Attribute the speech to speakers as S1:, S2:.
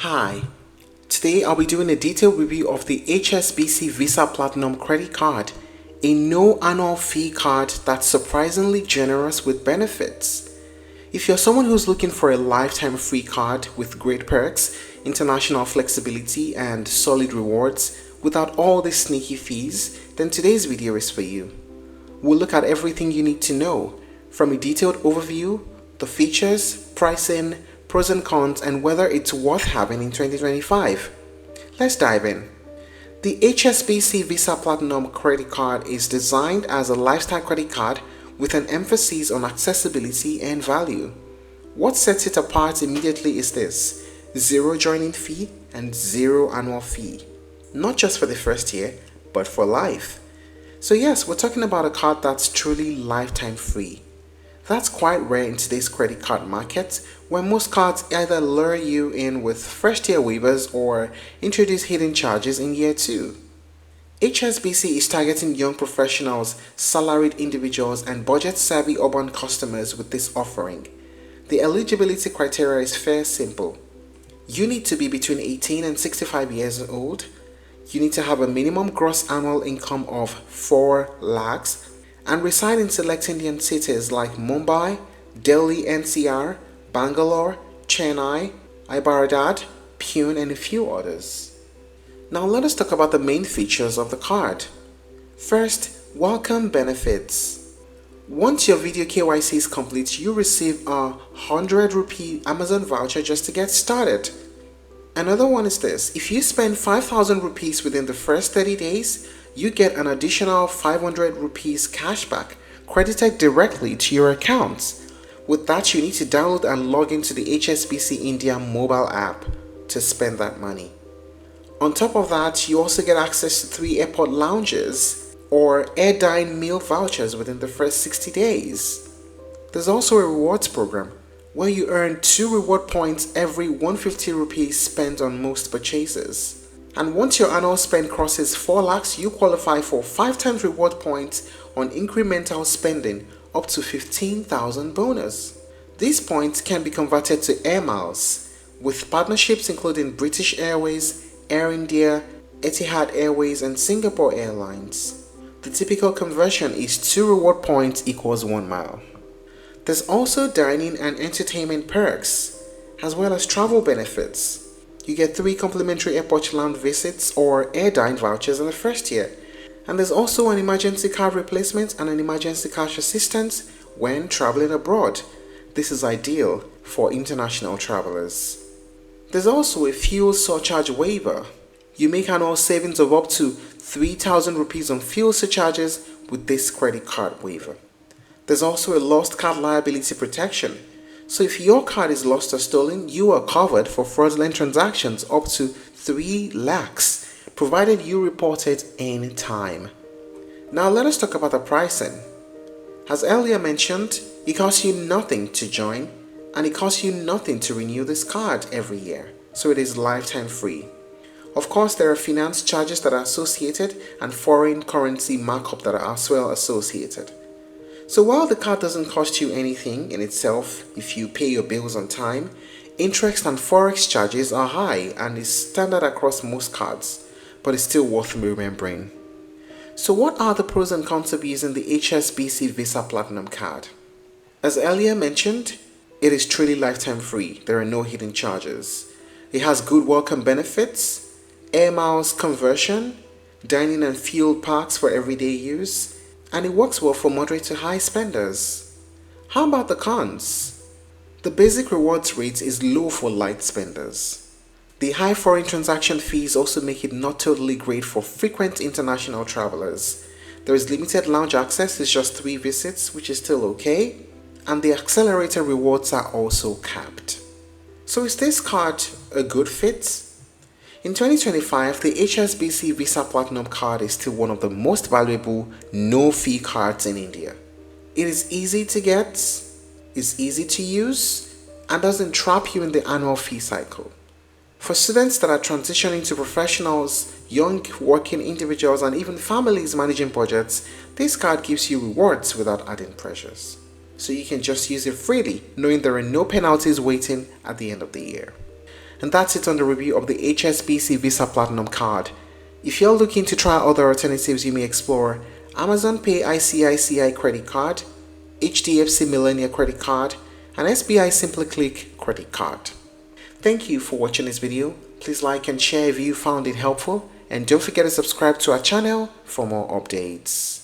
S1: Hi, today I'll be doing a detailed review of the HSBC Visa Platinum credit card, a no annual fee card that's surprisingly generous with benefits. If you're someone who's looking for a lifetime free card with great perks, international flexibility, and solid rewards without all the sneaky fees, then today's video is for you. We'll look at everything you need to know, from a detailed overview, the features, pricing, pros and cons, and whether it's worth having in 2025. Let's dive in. The HSBC Visa Platinum credit card is designed as a lifestyle credit card with an emphasis on accessibility and value. What sets it apart immediately is this: zero joining fee and zero annual fee. Not just for the first year, but for life. So yes, we're talking about a card that's truly lifetime free. That's quite rare in today's credit card market, where most cards either lure you in with first-year waivers or introduce hidden charges in year 2. HSBC is targeting young professionals, salaried individuals, and budget-savvy urban customers with this offering. The eligibility criteria is fairly simple. You need to be between 18 and 65 years old. You need to have a minimum gross annual income of 4 lakhs and reside in select Indian cities like Mumbai, Delhi NCR, Bangalore, Chennai, Hyderabad, Pune, and a few others. Now let us talk about the main features of the card. First, welcome benefits. Once your video KYC is complete, you receive a 100 rupee Amazon voucher just to get started. Another one is this: if you spend 5,000 rupees within the first 30 days, you get an additional 500 rupees cashback credited directly to your accounts. With that, you need to download and log into the HSBC India mobile app to spend that money. On top of that, you also get access to 3 airport lounges or air dine meal vouchers within the first 60 days. There's also a rewards program where you earn 2 reward points every 150 rupees spent on most purchases. And once your annual spend crosses 4 lakhs, you qualify for 5 times reward points on incremental spending up to 15,000 bonus. These points can be converted to air miles with partnerships including British Airways, Air India, Etihad Airways, and Singapore Airlines. The typical conversion is 2 reward points equals 1 mile. There's also dining and entertainment perks, as well as travel benefits. You get 3 complimentary airport lounge visits or air dine vouchers in the first year. And there's also an emergency card replacement and an emergency cash assistance when traveling abroad. This is ideal for international travelers. There's also a fuel surcharge waiver. You make annual savings of up to 3,000 rupees on fuel surcharges with this credit card waiver. There's also a lost card liability protection. So if your card is lost or stolen, you are covered for fraudulent transactions up to 3 lakhs, provided you report it in time. Now let us talk about the pricing. As earlier mentioned, it costs you nothing to join, and it costs you nothing to renew this card every year, so it is lifetime free. Of course, there are finance charges that are associated and foreign currency markup that are as well associated. So while the card doesn't cost you anything in itself if you pay your bills on time, interest and forex charges are high and is standard across most cards, but it's still worth remembering. So what are the pros and cons of using the HSBC Visa Platinum card? As earlier mentioned, it is truly lifetime free. There are no hidden charges. It has good welcome benefits, air miles conversion, dining and fuel packs for everyday use, and it works well for moderate to high spenders. How about the cons? The basic rewards rate is low for light spenders. The high foreign transaction fees also make it not totally great for frequent international travelers. There is limited lounge access, it's just 3 visits, which is still okay, and the accelerator rewards are also capped. So is this card a good fit? In 2025, the HSBC Visa Platinum card is still one of the most valuable no-fee cards in India. It is easy to get, is easy to use, and doesn't trap you in the annual fee cycle. For students that are transitioning to professionals, young working individuals, and even families managing budgets, this card gives you rewards without adding pressures. So you can just use it freely, knowing there are no penalties waiting at the end of the year. And that's it on the review of the HSBC Visa Platinum card. If you're looking to try other alternatives, you may explore Amazon Pay ICICI credit card, HDFC Millennia credit card, and SBI Simply Click credit card. Thank you for watching this video. Please like and share if you found it helpful, and don't forget to subscribe to our channel for more updates.